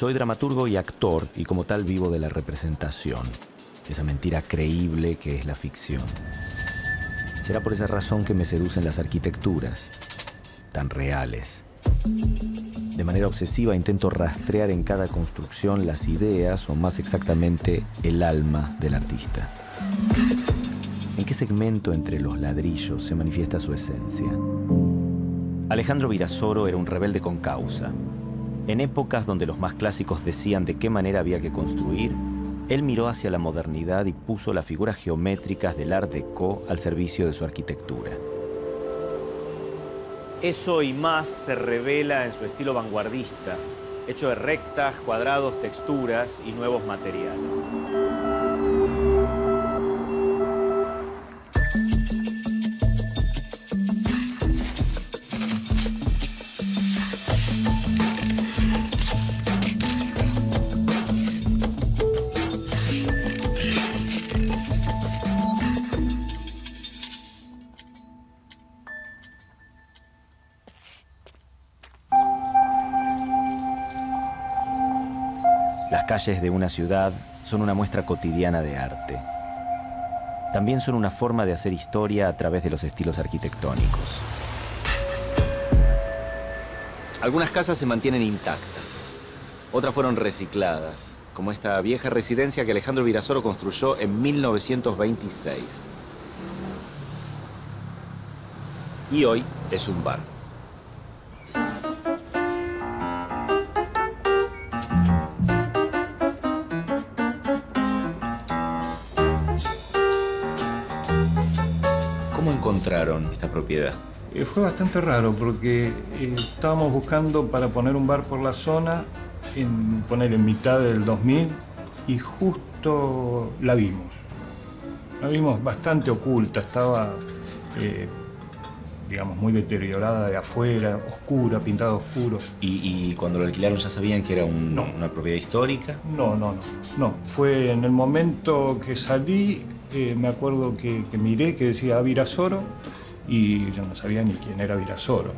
Soy dramaturgo y actor, y como tal vivo de la representación. Esa mentira creíble que es la ficción. Será por esa razón que me seducen las arquitecturas, tan reales. De manera obsesiva intento rastrear en cada construcción las ideas, o más exactamente, el alma del artista. ¿En qué segmento entre los ladrillos se manifiesta su esencia? Alejandro Virasoro era un rebelde con causa. En épocas donde los más clásicos decían de qué manera había que construir, él miró hacia la modernidad y puso las figuras geométricas del Art Deco al servicio de su arquitectura. Eso y más se revela en su estilo vanguardista, hecho de rectas, cuadrados, texturas y nuevos materiales. Las calles de una ciudad son una muestra cotidiana de arte. También son una forma de hacer historia a través de los estilos arquitectónicos. Algunas casas se mantienen intactas, otras fueron recicladas, como esta vieja residencia que Alejandro Virasoro construyó en 1926. Y hoy es un bar. ¿Cómo encontraron esta propiedad? Fue bastante raro porque estábamos buscando para poner un bar por la zona, en mitad del 2000, y justo la vimos. La vimos bastante oculta, estaba, digamos, muy deteriorada de afuera, oscura, pintada oscuro. ¿Y cuando lo alquilaron ya sabían que era una propiedad histórica? No. Fue en el momento que salí, me acuerdo que miré que decía Virasoro, y yo no sabía ni quién era Virasoro.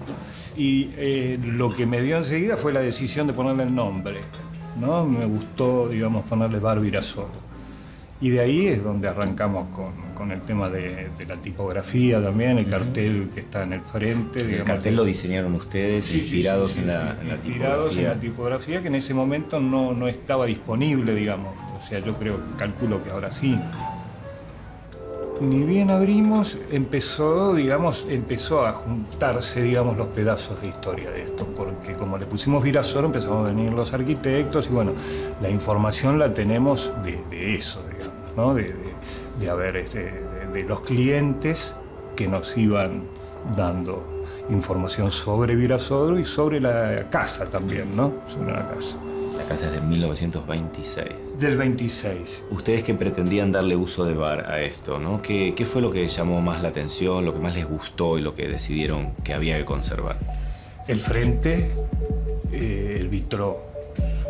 Y lo que me dio enseguida fue la decisión de ponerle el nombre, ¿no? Me gustó, digamos, ponerle Bar Virasoro. Y de ahí es donde arrancamos con el tema de la tipografía también, el cartel que está en el frente. El digamos, cartel lo diseñaron ustedes, inspirados en la inspirados en la tipografía, que en ese momento no estaba disponible, digamos. O sea, yo calculo que ahora sí. Ni bien abrimos, empezó a juntarse, digamos, los pedazos de historia de esto, porque como le pusimos Virasoro, empezaron a venir los arquitectos y bueno, la información la tenemos de eso, digamos, ¿no? De los clientes que nos iban dando información sobre Virasoro y sobre la casa también, ¿no? Sobre la casa. La casa es de 1926. Del 26. Ustedes que pretendían darle uso de bar a esto, ¿no? ¿Qué fue lo que llamó más la atención, lo que más les gustó y lo que decidieron que había que conservar? El frente, el vitró,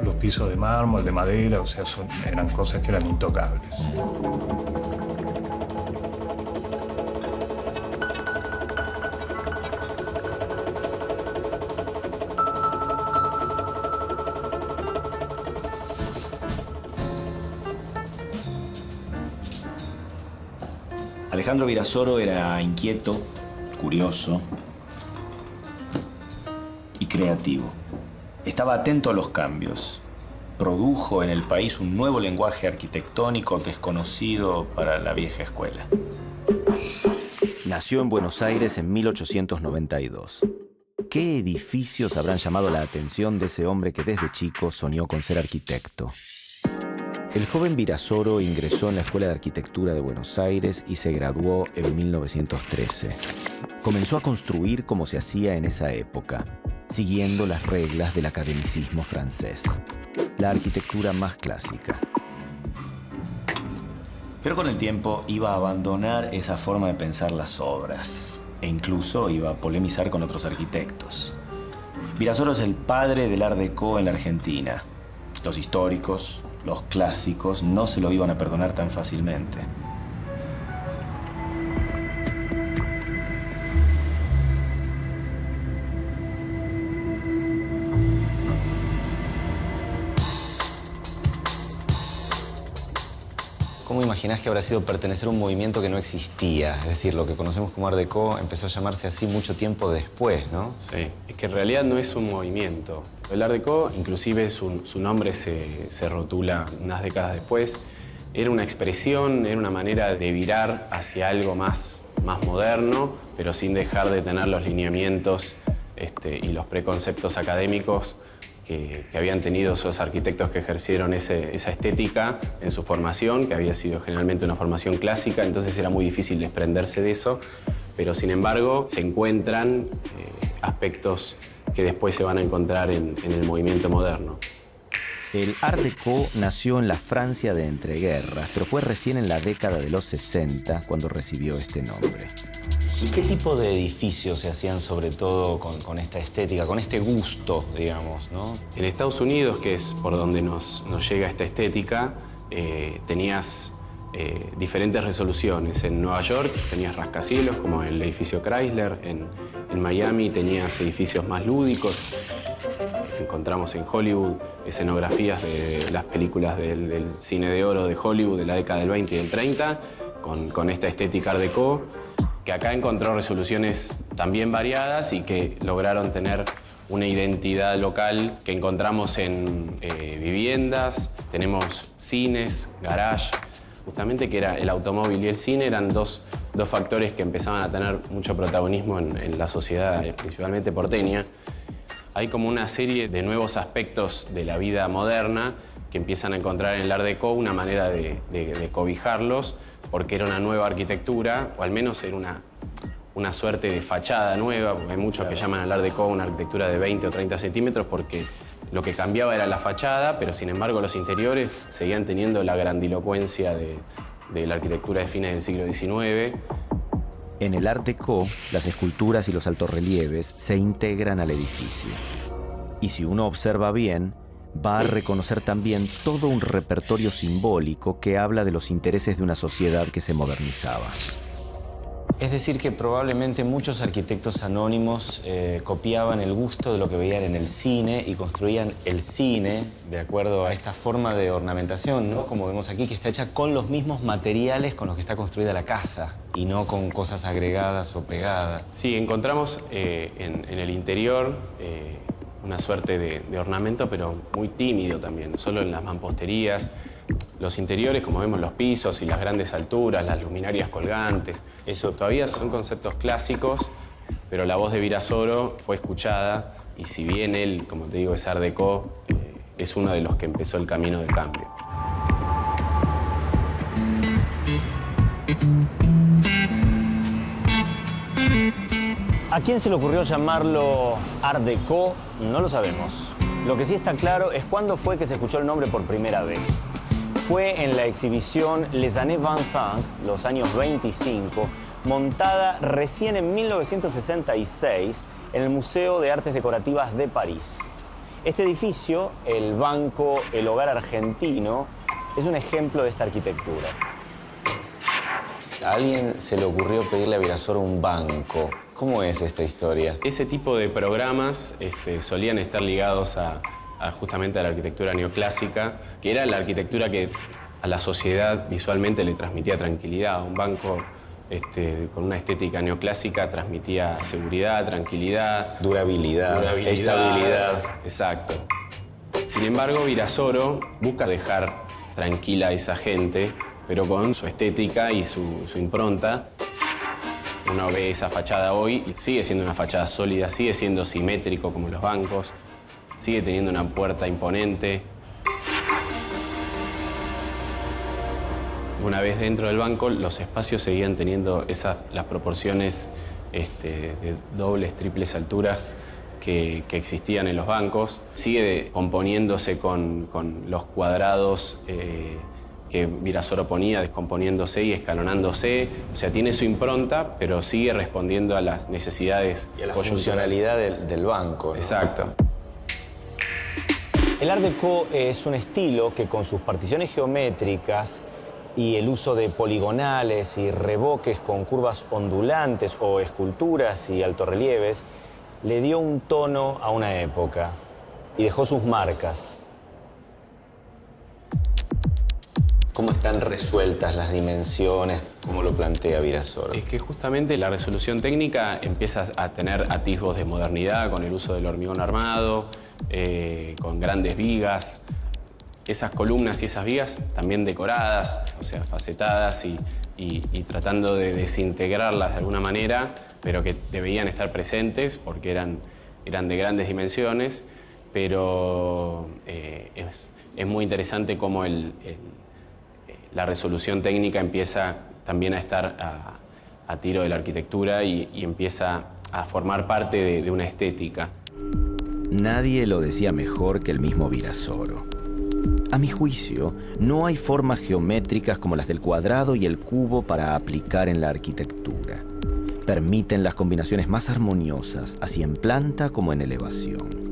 los pisos de mármol, de madera, o sea, eran cosas que eran intocables. Alejandro Virasoro era inquieto, curioso y creativo. Estaba atento a los cambios. Produjo en el país un nuevo lenguaje arquitectónico desconocido para la vieja escuela. Nació en Buenos Aires en 1892. ¿Qué edificios habrán llamado la atención de ese hombre que desde chico soñó con ser arquitecto? El joven Virasoro ingresó en la Escuela de Arquitectura de Buenos Aires y se graduó en 1913. Comenzó a construir como se hacía en esa época, siguiendo las reglas del academicismo francés, la arquitectura más clásica. Pero con el tiempo iba a abandonar esa forma de pensar las obras e incluso iba a polemizar con otros arquitectos. Virasoro es el padre del Art Deco en la Argentina. Los históricos, los clásicos, no se lo iban a perdonar tan fácilmente. ¿Cómo imaginás que habrá sido pertenecer a un movimiento que no existía? Es decir, lo que conocemos como Art Deco empezó a llamarse así mucho tiempo después, ¿no? Sí, es que en realidad no es un movimiento. El Art Deco, inclusive su nombre se rotula unas décadas después. Era una expresión, era una manera de virar hacia algo más moderno, pero sin dejar de tener los lineamientos y los preconceptos académicos que habían tenido esos arquitectos que ejercieron esa estética en su formación, que había sido generalmente una formación clásica, entonces era muy difícil desprenderse de eso, pero sin embargo se encuentran aspectos que después se van a encontrar en el movimiento moderno. El Art Deco nació en la Francia de entreguerras, pero fue recién en la década de los 60 cuando recibió este nombre. ¿Y qué tipo de edificios se hacían sobre todo con esta estética, con este gusto, digamos, ¿no? En Estados Unidos, que es por donde nos llega esta estética, tenías diferentes resoluciones. En Nueva York tenías rascacielos, como el edificio Chrysler. En Miami tenías edificios más lúdicos. Encontramos en Hollywood escenografías de las películas del cine de oro de Hollywood de la década del 20 y del 30, con esta estética Art Deco, que acá encontró resoluciones también variadas y que lograron tener una identidad local que encontramos en viviendas, tenemos cines, garage, justamente que era el automóvil y el cine eran dos factores que empezaban a tener mucho protagonismo en la sociedad, principalmente porteña. Hay como una serie de nuevos aspectos de la vida moderna que empiezan a encontrar en el Art Deco una manera de cobijarlos, porque era una nueva arquitectura, o al menos era una suerte de fachada nueva, porque hay muchos que llaman al Art Deco una arquitectura de 20 o 30 centímetros, porque lo que cambiaba era la fachada, pero sin embargo los interiores seguían teniendo la grandilocuencia de la arquitectura de fines del siglo XIX. En el Art Deco, las esculturas y los altorrelieves se integran al edificio. Y si uno observa bien, va a reconocer también todo un repertorio simbólico que habla de los intereses de una sociedad que se modernizaba. Es decir, que probablemente muchos arquitectos anónimos copiaban el gusto de lo que veían en el cine y construían el cine de acuerdo a esta forma de ornamentación, ¿no? Como vemos aquí, que está hecha con los mismos materiales con los que está construida la casa y no con cosas agregadas o pegadas. Sí, encontramos en el interior una suerte de ornamento, pero muy tímido también, solo en las mamposterías. Los interiores, como vemos, los pisos y las grandes alturas, las luminarias colgantes, eso todavía son conceptos clásicos, pero la voz de Virasoro fue escuchada y si bien él, como te digo, es Art Deco, es uno de los que empezó el camino del cambio. ¿A quién se le ocurrió llamarlo Art Deco? No lo sabemos. Lo que sí está claro es cuándo fue que se escuchó el nombre por primera vez. Fue en la exhibición Les Années 25, los años 25, montada recién en 1966 en el Museo de Artes Decorativas de París. Este edificio, el Banco El Hogar Argentino, es un ejemplo de esta arquitectura. A alguien se le ocurrió pedirle a Virasoro un banco. ¿Cómo es esta historia? Ese tipo de programas solían estar ligados justamente a la arquitectura neoclásica, que era la arquitectura que a la sociedad visualmente le transmitía tranquilidad. Un banco con una estética neoclásica transmitía seguridad, tranquilidad, durabilidad, estabilidad. Exacto. Sin embargo, Virasoro busca dejar tranquila a esa gente, pero con su estética y su impronta. Uno ve esa fachada hoy y sigue siendo una fachada sólida, sigue siendo simétrico como los bancos, sigue teniendo una puerta imponente. Una vez dentro del banco, los espacios seguían teniendo las proporciones de dobles, triples alturas que existían en los bancos. Sigue componiéndose con los cuadrados que Virasoro ponía, descomponiéndose y escalonándose. O sea, tiene su impronta, pero sigue respondiendo a las necesidades y a la funcionalidad del banco, ¿no? Exacto. El Art Deco es un estilo que con sus particiones geométricas y el uso de poligonales y revoques con curvas ondulantes o esculturas y altorrelieves le dio un tono a una época y dejó sus marcas. ¿Cómo están resueltas las dimensiones? ¿Cómo lo plantea Virasoro? Es que justamente la resolución técnica empieza a tener atisbos de modernidad con el uso del hormigón armado, con grandes vigas. Esas columnas y esas vigas también decoradas, o sea, facetadas y tratando de desintegrarlas de alguna manera, pero que debían estar presentes porque eran de grandes dimensiones, pero es muy interesante cómo la resolución técnica empieza también a estar a tiro de la arquitectura y empieza a formar parte de una estética. Nadie lo decía mejor que el mismo Virasoro. A mi juicio, no hay formas geométricas como las del cuadrado y el cubo para aplicar en la arquitectura. Permiten las combinaciones más armoniosas, así en planta como en elevación.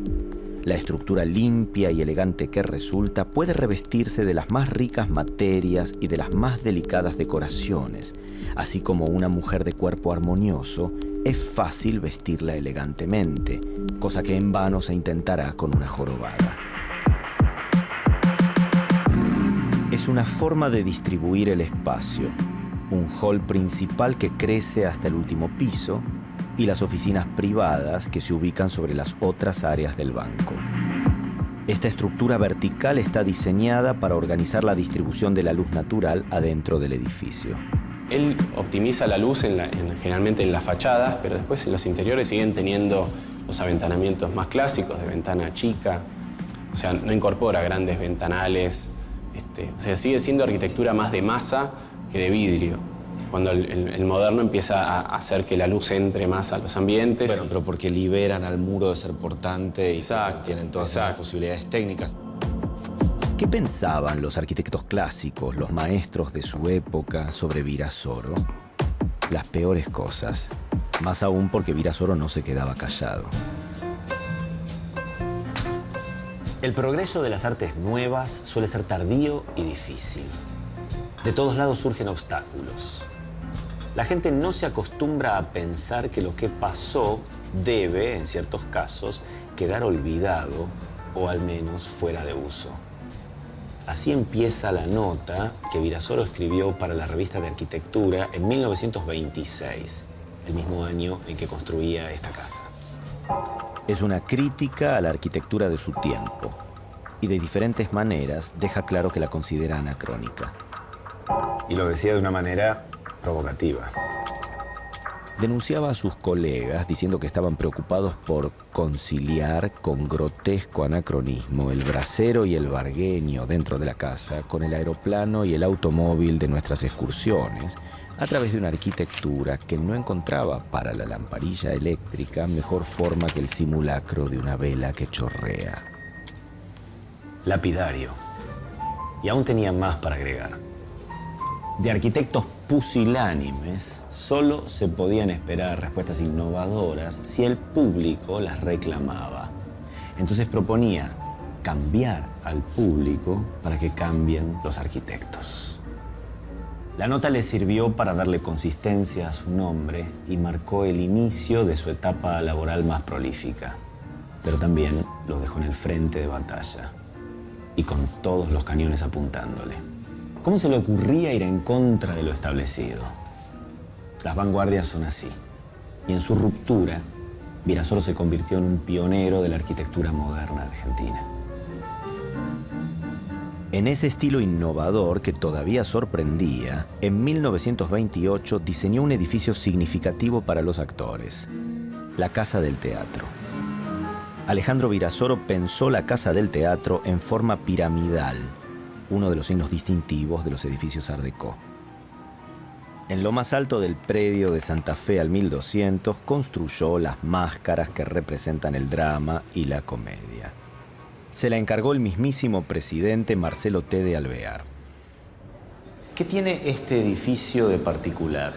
La estructura limpia y elegante que resulta puede revestirse de las más ricas materias y de las más delicadas decoraciones, así como una mujer de cuerpo armonioso es fácil vestirla elegantemente, cosa que en vano se intentará con una jorobada. Es una forma de distribuir el espacio, un hall principal que crece hasta el último piso y las oficinas privadas que se ubican sobre las otras áreas del banco. Esta estructura vertical está diseñada para organizar la distribución de la luz natural adentro del edificio. Él optimiza la luz generalmente en las fachadas, pero después en los interiores siguen teniendo los aventanamientos más clásicos de ventana chica. O sea, no incorpora grandes ventanales. O sea, sigue siendo arquitectura más de masa que de vidrio. Cuando el moderno empieza a hacer que la luz entre más a los ambientes. Bueno, pero porque liberan al muro de ser portante y tienen todas esas posibilidades técnicas. ¿Qué pensaban los arquitectos clásicos, los maestros de su época, sobre Virasoro? Las peores cosas. Más aún porque Virasoro no se quedaba callado. El progreso de las artes nuevas suele ser tardío y difícil. De todos lados surgen obstáculos. La gente no se acostumbra a pensar que lo que pasó debe, en ciertos casos, quedar olvidado o al menos fuera de uso. Así empieza la nota que Virasoro escribió para la revista de arquitectura en 1926, el mismo año en que construía esta casa. Es una crítica a la arquitectura de su tiempo y de diferentes maneras deja claro que la considera anacrónica. Y lo decía de una manera provocativa. Denunciaba a sus colegas diciendo que estaban preocupados por conciliar con grotesco anacronismo el brasero y el vargueño dentro de la casa con el aeroplano y el automóvil de nuestras excursiones a través de una arquitectura que no encontraba para la lamparilla eléctrica mejor forma que el simulacro de una vela que chorrea. Lapidario. Y aún tenía más para agregar. De arquitectos pusilánimes, solo se podían esperar respuestas innovadoras si el público las reclamaba. Entonces proponía cambiar al público para que cambien los arquitectos. La nota le sirvió para darle consistencia a su nombre y marcó el inicio de su etapa laboral más prolífica. Pero también lo dejó en el frente de batalla y con todos los cañones apuntándole. ¿Cómo se le ocurría ir en contra de lo establecido? Las vanguardias son así. Y en su ruptura, Virasoro se convirtió en un pionero de la arquitectura moderna argentina. En ese estilo innovador que todavía sorprendía, en 1928 diseñó un edificio significativo para los actores, la Casa del Teatro. Alejandro Virasoro pensó la Casa del Teatro en forma piramidal, uno de los signos distintivos de los edificios Art Déco. En lo más alto del predio de Santa Fe al 1200 construyó las máscaras que representan el drama y la comedia. Se la encargó el mismísimo presidente Marcelo T. de Alvear. ¿Qué tiene este edificio de particular?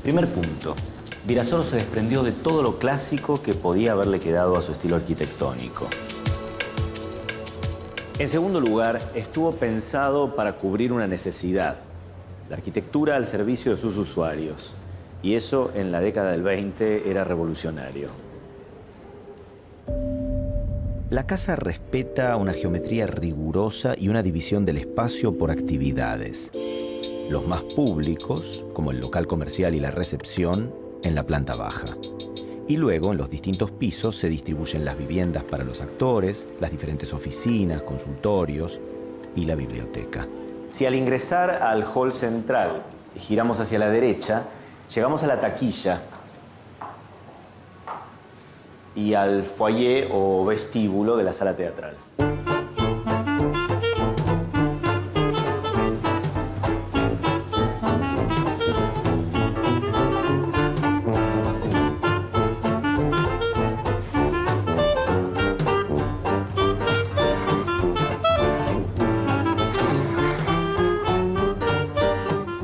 Primer punto, Virasoro se desprendió de todo lo clásico que podía haberle quedado a su estilo arquitectónico. En segundo lugar, estuvo pensado para cubrir una necesidad, la arquitectura al servicio de sus usuarios. Y eso en la década del 20 era revolucionario. La casa respeta una geometría rigurosa y una división del espacio por actividades. Los más públicos, como el local comercial y la recepción, en la planta baja. Y luego, en los distintos pisos, se distribuyen las viviendas para los actores, las diferentes oficinas, consultorios y la biblioteca. Si al ingresar al hall central giramos hacia la derecha, llegamos a la taquilla y al foyer o vestíbulo de la sala teatral.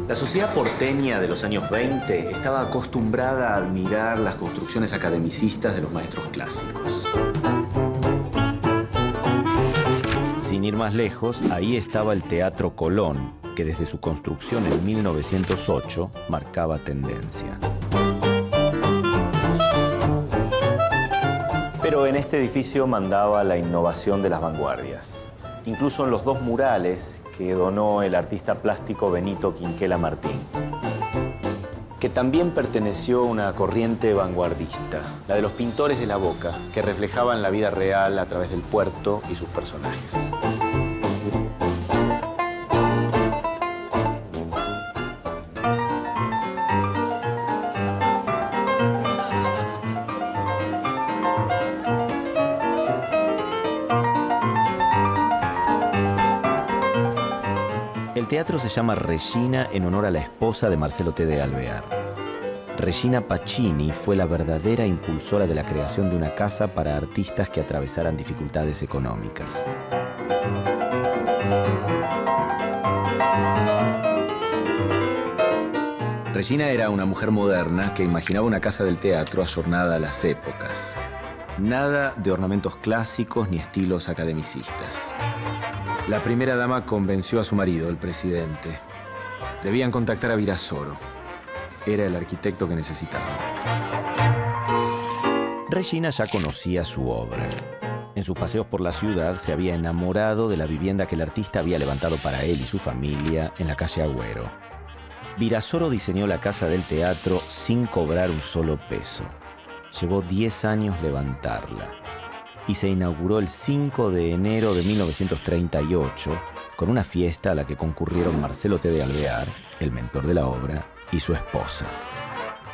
La sociedad porteña de los años 20 estaba acostumbrada a admirar las construcciones academicistas de los maestros clásicos. Sin ir más lejos, ahí estaba el Teatro Colón, que desde su construcción en 1908 marcaba tendencia. Pero en este edificio mandaba la innovación de las vanguardias. Incluso en los dos murales que donó el artista plástico Benito Quinquela Martín, que también perteneció a una corriente vanguardista, la de los pintores de la Boca, que reflejaban la vida real a través del puerto y sus personajes. El teatro se llama Regina en honor a la esposa de Marcelo T. de Alvear. Regina Pacini fue la verdadera impulsora de la creación de una casa para artistas que atravesaran dificultades económicas. Regina era una mujer moderna que imaginaba una casa del teatro ayornada a las épocas. Nada de ornamentos clásicos ni estilos academicistas. La primera dama convenció a su marido, el presidente. Debían contactar a Virasoro. Era el arquitecto que necesitaban. Regina ya conocía su obra. En sus paseos por la ciudad se había enamorado de la vivienda que el artista había levantado para él y su familia en la calle Agüero. Virasoro diseñó la casa del teatro sin cobrar un solo peso. Llevó 10 años levantarla. Y se inauguró el 5 de enero de 1938 con una fiesta a la que concurrieron Marcelo T. de Alvear, el mentor de la obra, y su esposa.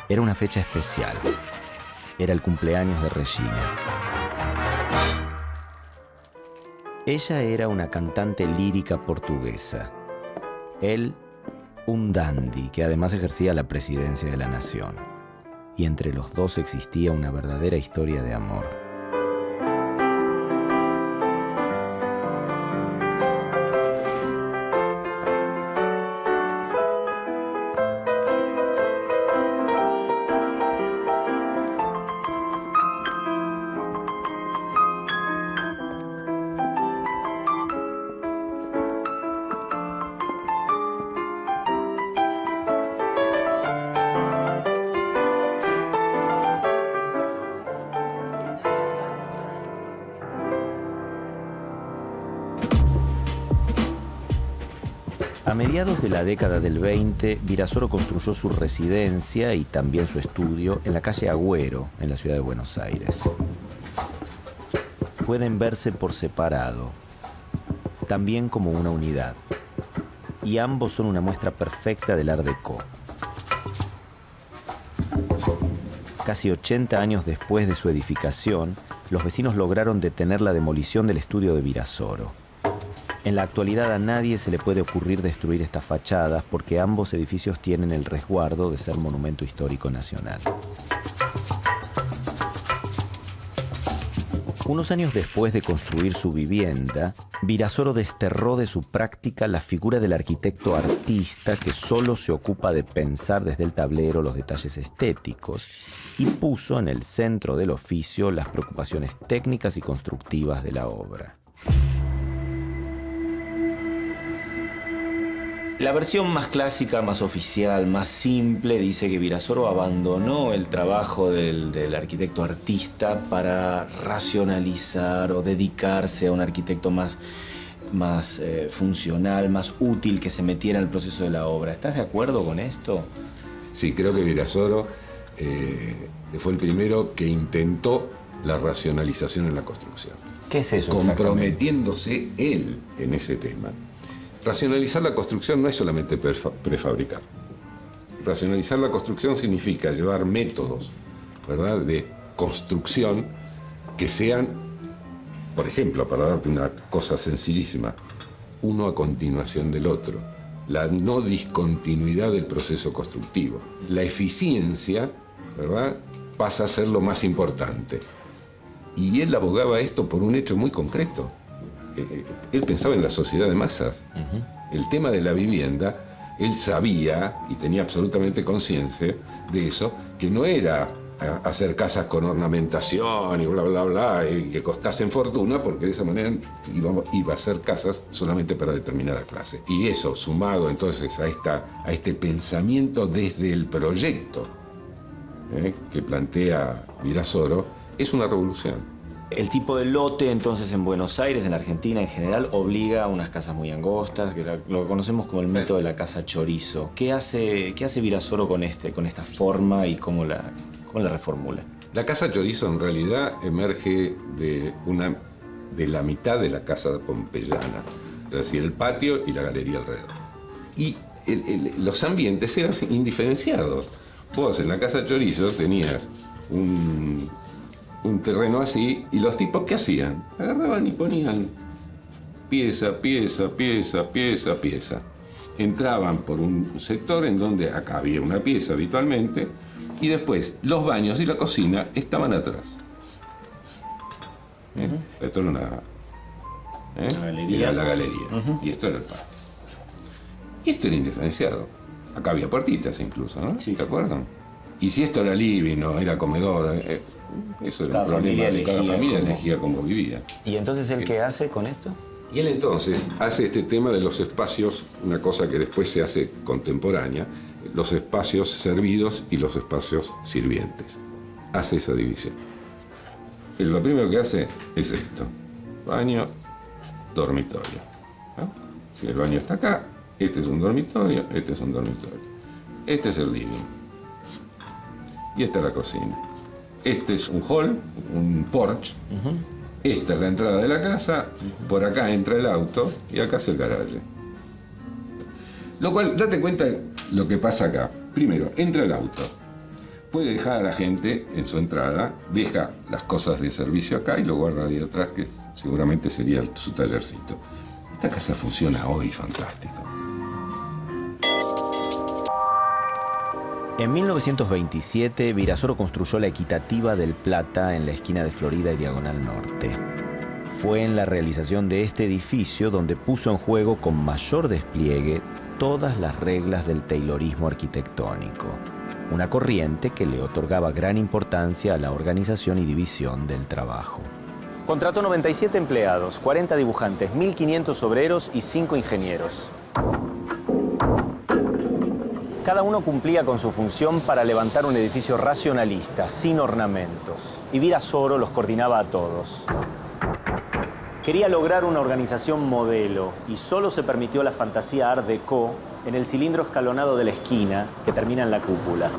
Era una fecha especial. Era el cumpleaños de Regina. Ella era una cantante lírica portuguesa. Él, un dandy que además ejercía la presidencia de la nación. Y entre los dos existía una verdadera historia de amor. A mediados de la década del 20, Virasoro construyó su residencia y también su estudio en la calle Agüero, en la ciudad de Buenos Aires. Pueden verse por separado, también como una unidad, y ambos son una muestra perfecta del Art Deco. Casi 80 años después de su edificación, los vecinos lograron detener la demolición del estudio de Virasoro. En la actualidad a nadie se le puede ocurrir destruir estas fachadas porque ambos edificios tienen el resguardo de ser monumento histórico nacional. Unos años después de construir su vivienda, Virasoro desterró de su práctica la figura del arquitecto artista que solo se ocupa de pensar desde el tablero los detalles estéticos y puso en el centro del oficio las preocupaciones técnicas y constructivas de la obra. La versión más clásica, más oficial, más simple, dice que Virasoro abandonó el trabajo del arquitecto artista para racionalizar o dedicarse a un arquitecto más funcional, más útil, que se metiera en el proceso de la obra. ¿Estás de acuerdo con esto? Sí, creo que Virasoro fue el primero que intentó la racionalización en la construcción. ¿Qué es eso comprometiéndose él en ese tema. Racionalizar la construcción no es solamente prefabricar. Racionalizar la construcción significa llevar métodos, ¿verdad?, de construcción que sean, por ejemplo, para darte una cosa sencillísima, uno a continuación del otro. La no discontinuidad del proceso constructivo. La eficiencia, ¿verdad?, pasa a ser lo más importante. Y él abogaba esto por un hecho muy concreto. Él pensaba en la sociedad de masas. El tema de la vivienda, él sabía y tenía absolutamente conciencia de eso, que no era hacer casas con ornamentación y bla, bla, bla, y que costasen fortuna, porque de esa manera iba a hacer casas solamente para determinada clase. Y eso, sumado entonces a este pensamiento desde el proyecto que plantea Virasoro, es una revolución. El tipo de lote, entonces, en Buenos Aires, en la Argentina en general, obliga a unas casas muy angostas, que lo conocemos como el método de la casa chorizo. ¿Qué hace Virasoro con esta forma y cómo la reformula? La casa chorizo en realidad emerge de la mitad de la casa pompeyana, es decir, el patio y la galería alrededor. Y los ambientes eran indiferenciados. Vos en la casa chorizo tenías un terreno así, y los tipos, ¿qué hacían? Agarraban y ponían pieza, pieza, pieza, pieza, pieza. Entraban por un sector en donde acá había una pieza habitualmente, y después los baños y la cocina estaban atrás. Esto era la galería. Y esto era el patio. Y esto era indiferenciado. Acá había puertitas incluso, ¿no? Sí. ¿Te acuerdan? Y si esto era living o era comedor, eso era un problema de cada familia, elegía cómo vivía. ¿Y entonces él qué hace con esto? Y él entonces hace este tema de los espacios, una cosa que después se hace contemporánea, los espacios servidos y los espacios sirvientes. Hace esa división. Y lo primero que hace es esto: baño, dormitorio. ¿No? Si el baño está acá, este es un dormitorio, este es un dormitorio. Este es el living. Y esta es la cocina. Este es un hall, un porch. Esta es la entrada de la casa. Por acá entra el auto y acá es el garaje. Lo cual, date cuenta lo que pasa acá. Primero, entra el auto. Puede dejar a la gente en su entrada, deja las cosas de servicio acá y lo guarda ahí atrás, que seguramente sería su tallercito. Esta casa funciona hoy fantástico. En 1927, Virasoro construyó la Equitativa del Plata en la esquina de Florida y Diagonal Norte. Fue en la realización de este edificio donde puso en juego con mayor despliegue todas las reglas del taylorismo arquitectónico, una corriente que le otorgaba gran importancia a la organización y división del trabajo. Contrató 97 empleados, 40 dibujantes, 1.500 obreros y 5 ingenieros. Cada uno cumplía con su función para levantar un edificio racionalista, sin ornamentos. Y Virasoro los coordinaba a todos. Quería lograr una organización modelo y solo se permitió la fantasía Art Deco en el cilindro escalonado de la esquina que termina en la cúpula.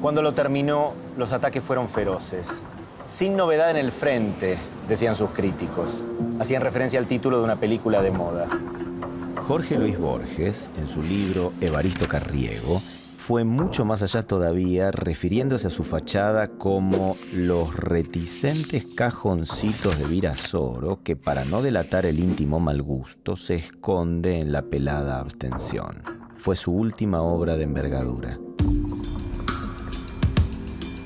Cuando lo terminó, los ataques fueron feroces. Sin novedad en el frente, decían sus críticos. Hacían referencia al título de una película de moda. Jorge Luis Borges, en su libro Evaristo Carriego, fue mucho más allá todavía, refiriéndose a su fachada como los reticentes cajoncitos de Virasoro, que para no delatar el íntimo mal gusto, se esconde en la pelada abstención. Fue su última obra de envergadura.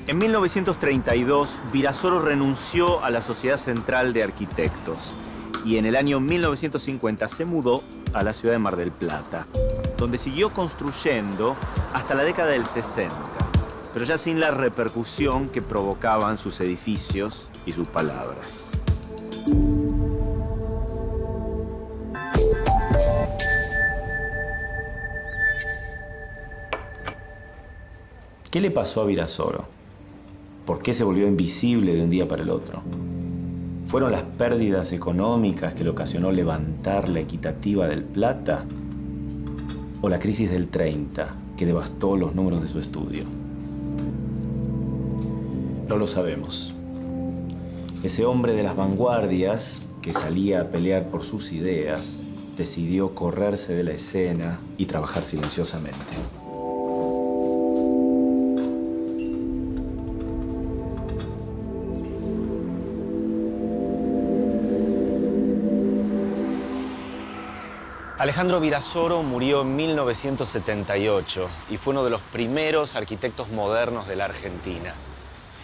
En 1932, Virasoro renunció a la Sociedad Central de Arquitectos y en el año 1950 se mudó a la ciudad de Mar del Plata, donde siguió construyendo hasta la década del 60, pero ya sin la repercusión que provocaban sus edificios y sus palabras. ¿Qué le pasó a Virasoro? ¿Por qué se volvió invisible de un día para el otro? ¿Fueron las pérdidas económicas que le ocasionó levantar la equitativa del Plata? ¿O la crisis del 30 que devastó los números de su estudio? No lo sabemos. Ese hombre de las vanguardias, que salía a pelear por sus ideas, decidió correrse de la escena y trabajar silenciosamente. Alejandro Virasoro murió en 1978 y fue uno de los primeros arquitectos modernos de la Argentina.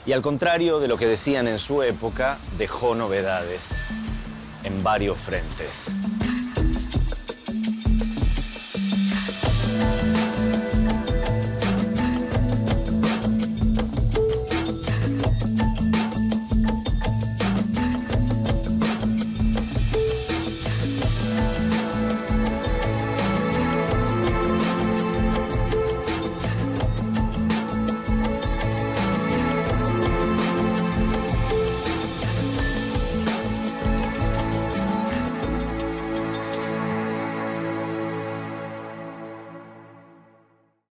Y al contrario de lo que decían en su época, dejó novedades en varios frentes.